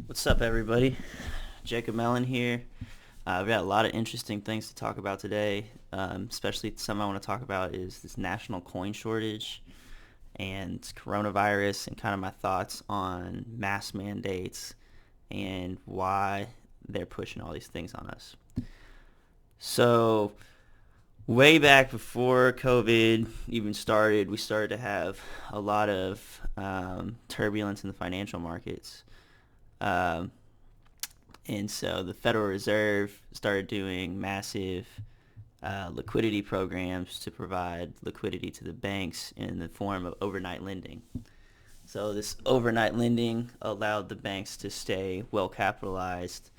What's up, everybody? Jacob Mellon here. We've got a lot of interesting things to talk about today. Especially something I want to talk about is this national coin shortage and coronavirus, and kind of my thoughts on mask mandates and why they're pushing all these things on us. So, way back before COVID even started, we started to have a lot of turbulence in the financial markets. Um, And so the Federal Reserve started doing massive liquidity programs to provide liquidity to the banks in the form of overnight lending. So this overnight lending allowed the banks to stay well capitalized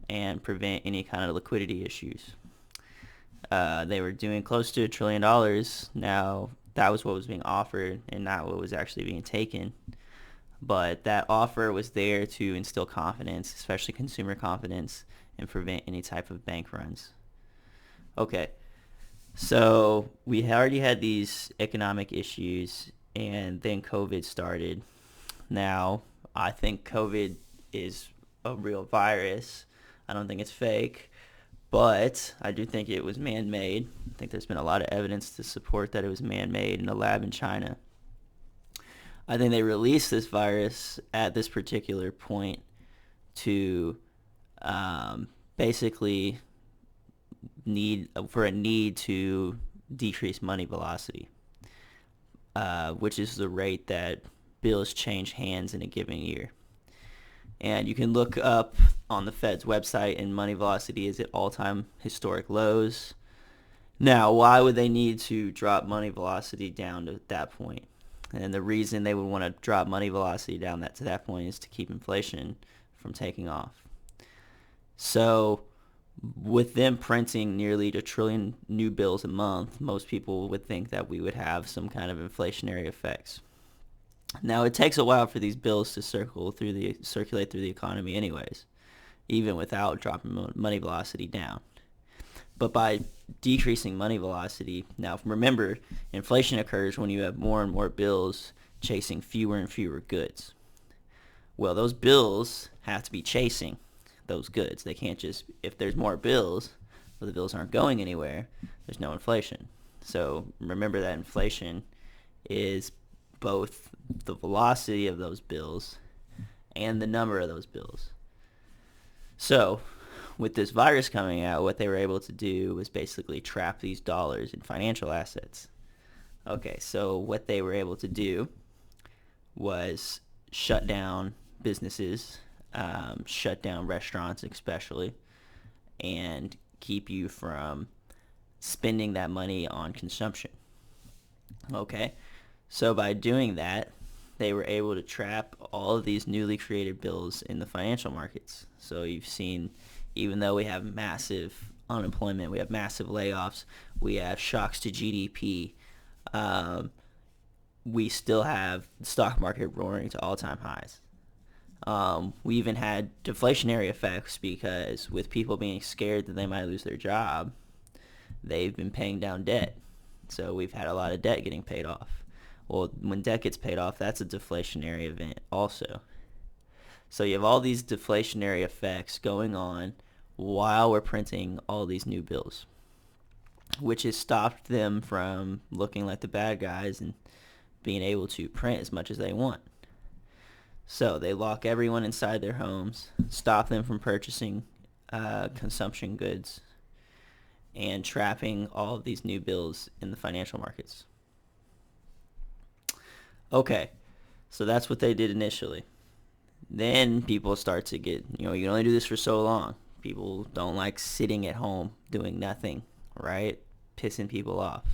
and prevent any kind of liquidity issues. They were doing close to $1 trillion. Now, that was what was being offered and not what was actually being taken. But that offer was there to instill confidence, especially consumer confidence, and prevent any type of bank runs. Okay, so we already had these economic issues, and then COVID started. Now, I think COVID is a real virus. I don't think it's fake, but I do think it was man-made. I think there's been a lot of evidence to support that it was man-made in a lab in China. I think they released this virus at this particular point to basically need to decrease money velocity, which is the rate that bills change hands in a given year. And you can look up on the Fed's website, and money velocity is at all-time historic lows. Now, why would they need to drop money velocity down to that point? And the reason they would want to drop money velocity down to that point is to keep inflation from taking off. So with them printing nearly a trillion new bills a month, most people would think that we would have some kind of inflationary effects. Now, it takes a while for these bills to circulate through the economy anyways, even without dropping money velocity down. But by decreasing money velocity, now remember, inflation occurs when you have more and more bills chasing fewer and fewer goods. Well, those bills have to be chasing those goods. They can't just, if there's more bills, but the bills aren't going anywhere, there's no inflation. So remember that inflation is both the velocity of those bills and the number of those bills. So with this virus coming out, what they were able to do was basically trap these dollars in financial assets. Okay, so what they were able to do was shut down businesses, shut down restaurants especially, and keep you from spending that money on consumption. Okay, so by doing that, they were able to trap all of these newly created bills in the financial markets. So you've seen, even though we have massive unemployment, we have massive layoffs, we have shocks to GDP, we still have the stock market roaring to all-time highs. We even had deflationary effects because with people being scared that they might lose their job, they've been paying down debt. So we've had a lot of debt getting paid off. Well, when debt gets paid off, that's a deflationary event also. So you have all these deflationary effects going on while we're printing all these new bills, which has stopped them from looking like the bad guys and being able to print as much as they want. So they lock everyone inside their homes, stop them from purchasing consumption goods, and trapping all of these new bills in the financial markets. Okay, so that's what they did initially. Then people start to get, you can only do this for so long. People don't like sitting at home doing nothing, right? Pissing people off.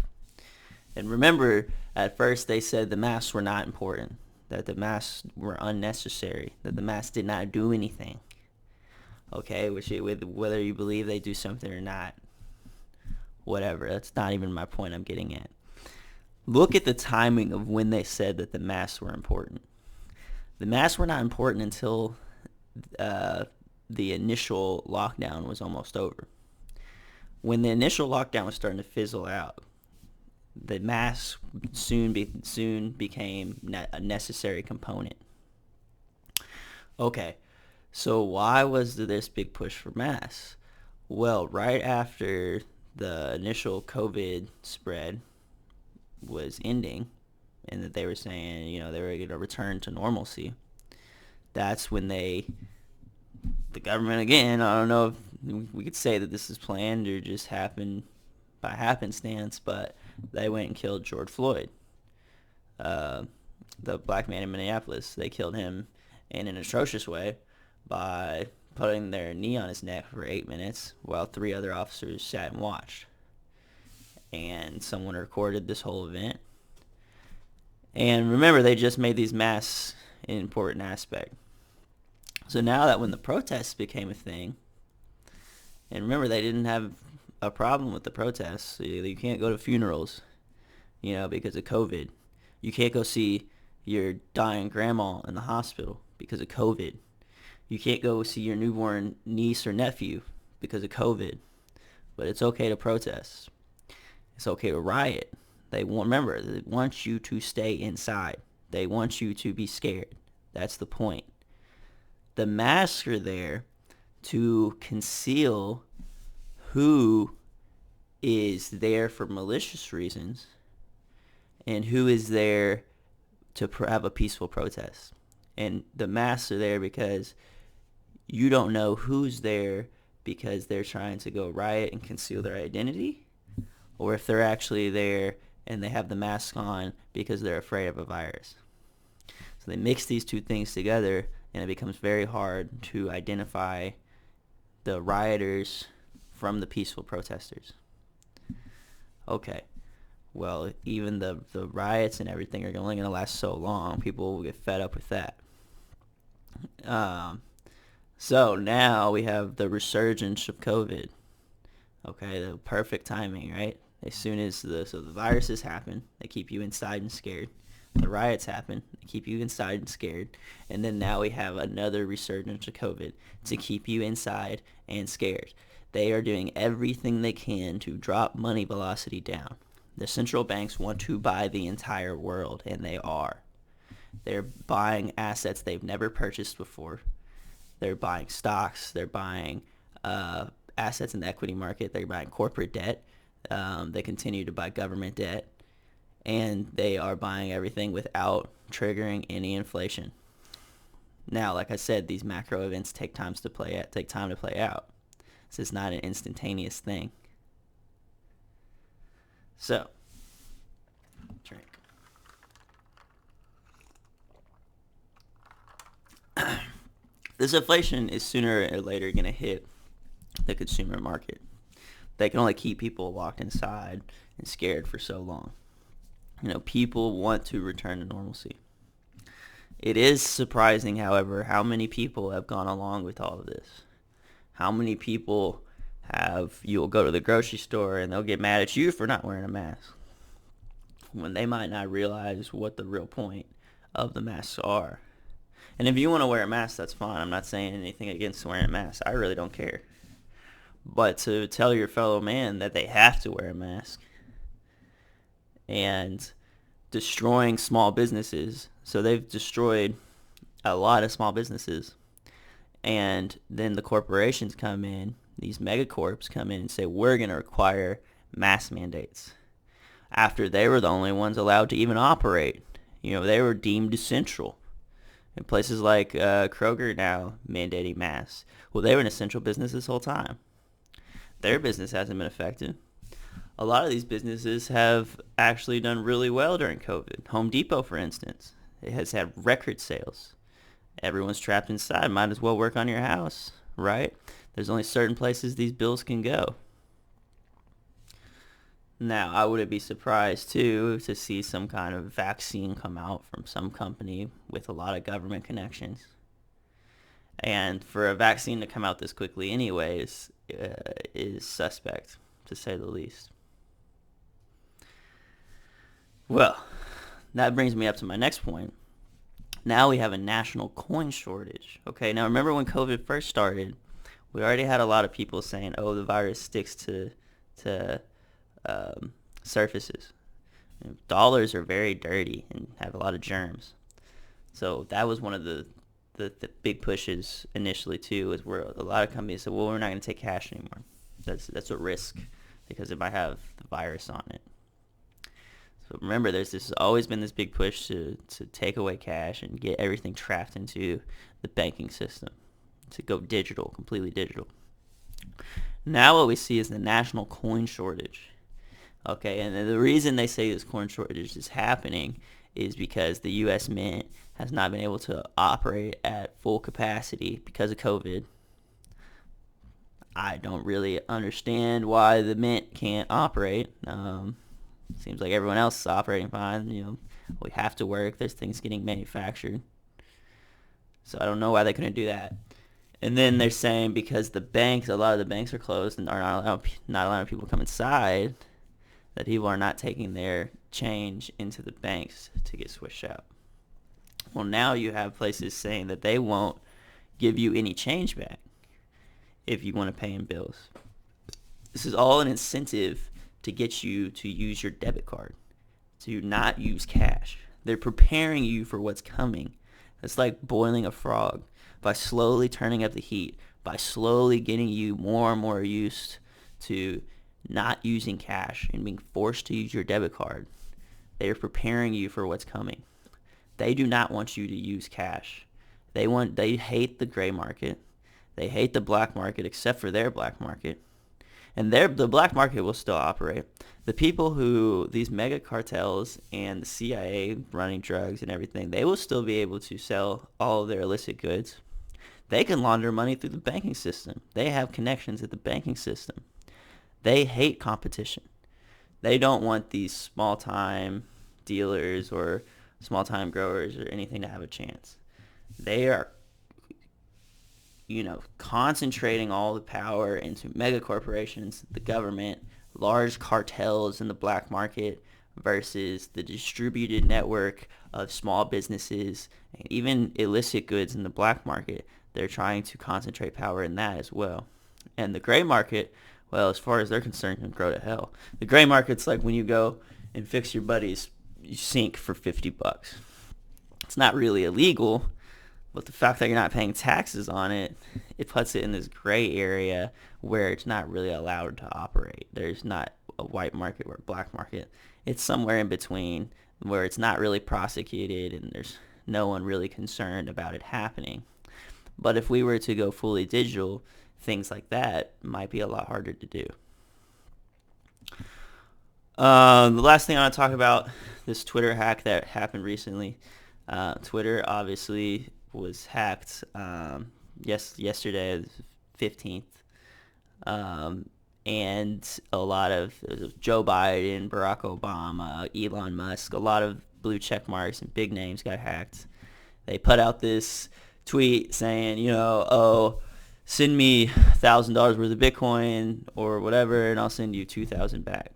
And remember, at first they said the masks were not important, that the masks were unnecessary, that the masks did not do anything. Okay, whether you believe they do something or not, whatever. That's not even my point I'm getting at. Look at the timing of when they said that the masks were important. The masks were not important until the initial lockdown was almost over. When the initial lockdown was starting to fizzle out, the mask soon became a necessary component. Okay, So why was there this big push for masks? Well, right after the initial COVID spread was ending and that they were saying, they were going to return to normalcy, that's when the government again, I don't know if we could say that this is planned or just happened by happenstance, but they went and killed George Floyd, uh, the black man in Minneapolis. They killed him in an atrocious way by putting their knee on his neck for 8 minutes while 3 other officers sat and watched. And someone recorded this whole event. And remember, they just made these masks an important aspect. So now that when the protests became a thing, and remember, they didn't have a problem with the protests. You can't go to funerals, because of COVID. You can't go see your dying grandma in the hospital because of COVID. You can't go see your newborn niece or nephew because of COVID. But it's okay to protest. It's okay to riot. They want you to stay inside. They want you to be scared. That's the point. The masks are there to conceal who is there for malicious reasons and who is there to have a peaceful protest. And the masks are there because you don't know who's there because they're trying to go riot and conceal their identity, or if they're actually there and they have the mask on because they're afraid of a virus. So they mix these two things together, and it becomes very hard to identify the rioters from the peaceful protesters. Okay, well, even the riots and everything are only going to last so long. People will get fed up with that. So now we have the resurgence of COVID. Okay, the perfect timing, right? As soon as the viruses happen, they keep you inside and scared. The riots happen, they keep you inside and scared. And then now we have another resurgence of COVID to keep you inside and scared. They are doing everything they can to drop money velocity down. The central banks want to buy the entire world, and they are. They're buying assets they've never purchased before. They're buying stocks. They're buying assets in the equity market. They're buying corporate debt. They continue to buy government debt. And they are buying everything without triggering any inflation. Now, like I said, these macro events take time to play out. This is not an instantaneous thing. So, drink. This inflation is sooner or later going to hit the consumer market. They can only keep people locked inside and scared for so long. People want to return to normalcy. It is surprising, however, how many people have gone along with all of this. How many people you'll go to the grocery store and they'll get mad at you for not wearing a mask when they might not realize what the real point of the masks are. And if you want to wear a mask, that's fine. I'm not saying anything against wearing a mask. I really don't care. But to tell your fellow man that they have to wear a mask and destroying small businesses. So they've destroyed a lot of small businesses. And then the corporations come in, these megacorps come in and say, we're going to require mask mandates. After they were the only ones allowed to even operate. They were deemed essential. In places like Kroger now mandating masks. Well, they were an essential business this whole time. Their business hasn't been affected. A lot of these businesses have actually done really well during COVID. Home Depot, for instance, it has had record sales. Everyone's trapped inside. Might as well work on your house, right? There's only certain places these bills can go. Now, I wouldn't be surprised, too, to see some kind of vaccine come out from some company with a lot of government connections. And for a vaccine to come out this quickly anyways is suspect, to say the least. Well, that brings me up to my next point. Now we have a national coin shortage. Okay, now remember when COVID first started, we already had a lot of people saying, oh, the virus sticks to surfaces. Dollars are very dirty and have a lot of germs. So that was one of the the big pushes initially too is where a lot of companies said, well, we're not going to take cash anymore. That's a risk because it might have the virus on it. So remember, there's always been this big push to take away cash and get everything trapped into the banking system, to go digital, completely digital. Now what we see is the national coin shortage. Okay, and the reason they say this coin shortage is happening is because the U.S. Mint has not been able to operate at full capacity because of COVID. I don't really understand why the Mint can't operate. Seems like everyone else is operating fine. We have to work. There's things getting manufactured. So I don't know why they couldn't do that. And then they're saying because the banks, a lot of the banks are closed and are not allowing people to come inside, that people are not taking their change into the banks to get switched out. Well, now you have places saying that they won't give you any change back if you want to pay in bills. This is all an incentive to get you to use your debit card, to not use cash. They're preparing you for what's coming. It's like boiling a frog by slowly turning up the heat, by slowly getting you more and more used to not using cash and being forced to use your debit card. They are preparing you for what's coming. They do not want you to use cash. They hate the gray market. They hate the black market, except for their black market. And the black market will still operate. The people these mega cartels and the CIA running drugs and everything, they will still be able to sell all of their illicit goods. They can launder money through the banking system. They have connections at the banking system. They hate competition. They don't want these small-time dealers or small-time growers or anything to have a chance. They are, concentrating all the power into mega corporations, the government, large cartels in the black market versus the distributed network of small businesses and even illicit goods in the black market. They're trying to concentrate power in that as well. And the gray market, well, as far as they're concerned, can grow to hell. The gray market's like when you go and fix your buddy's sink for $50. It's not really illegal, but the fact that you're not paying taxes on it, it puts it in this gray area where it's not really allowed to operate. There's not a white market or a black market. It's somewhere in between where it's not really prosecuted and there's no one really concerned about it happening. But if we were to go fully digital, things like that might be a lot harder to do. The last thing I want to talk about, this Twitter hack that happened recently. Twitter obviously was hacked yesterday, the 15th. And a lot of Joe Biden, Barack Obama, Elon Musk, a lot of blue check marks and big names got hacked. They put out this tweet saying, send me $1,000 worth of Bitcoin or whatever, and I'll send you $2,000 back.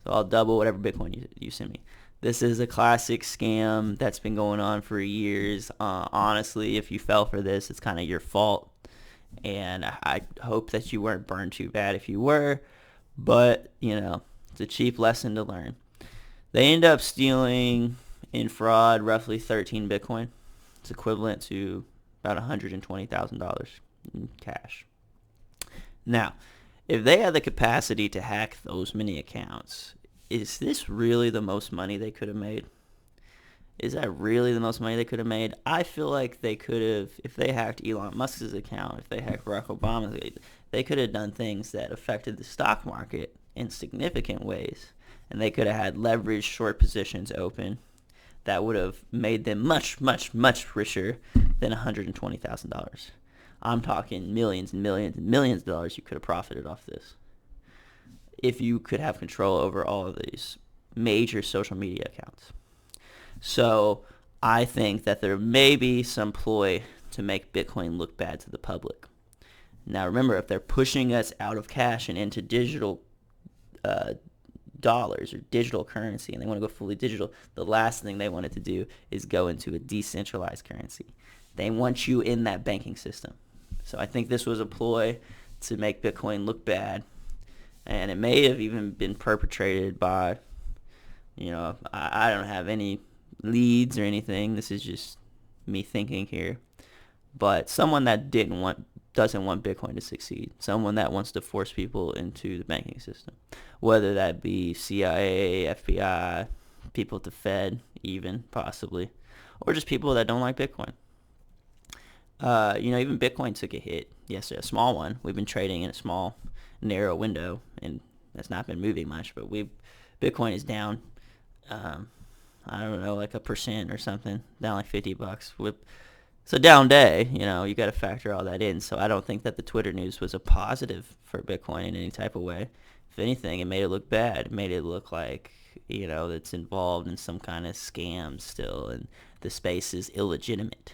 So I'll double whatever Bitcoin you send me. This is a classic scam that's been going on for years. Honestly, if you fell for this, it's kind of your fault. And I hope that you weren't burned too bad if you were. But, it's a cheap lesson to learn. They end up stealing in fraud roughly 13 Bitcoin. It's equivalent to about $120,000 in cash. Now, if they had the capacity to hack those many accounts, is this really the most money they could have made? Is that really the most money they could have made? I feel like they could have, if they hacked Elon Musk's account, if they hacked Barack Obama's, they could have done things that affected the stock market in significant ways. And they could have had leveraged short positions open that would have made them much, much, much richer than $120,000. I'm talking millions and millions and millions of dollars you could have profited off this if you could have control over all of these major social media accounts. So I think that there may be some ploy to make Bitcoin look bad to the public. Now remember, if they're pushing us out of cash and into digital dollars or digital currency, and they want to go fully digital, the last thing they wanted to do is go into a decentralized currency. They want you in that banking system. So I think this was a ploy to make Bitcoin look bad. And it may have even been perpetrated by, I don't have any leads or anything. This is just me thinking here. but someone that doesn't want Bitcoin to succeed, someone that wants to force people into the banking system, whether that be CIA, FBI, people at the Fed, even possibly, or just people that don't like Bitcoin. Even Bitcoin took a hit yesterday, a small one. We've been trading in a small, narrow window, and that's not been moving much. But Bitcoin is down. I don't know, like 1% or something, down like $50. It's a down day. You got to factor all that in. So I don't think that the Twitter news was a positive for Bitcoin in any type of way. If anything, it made it look bad. It made it look like it's involved in some kind of scam still, and the space is illegitimate.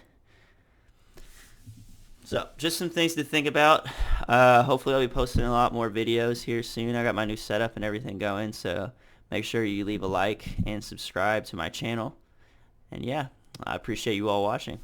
So, just some things to think about. Hopefully I'll be posting a lot more videos here soon. I got my new setup and everything going, so make sure you leave a like and subscribe to my channel. And yeah, I appreciate you all watching.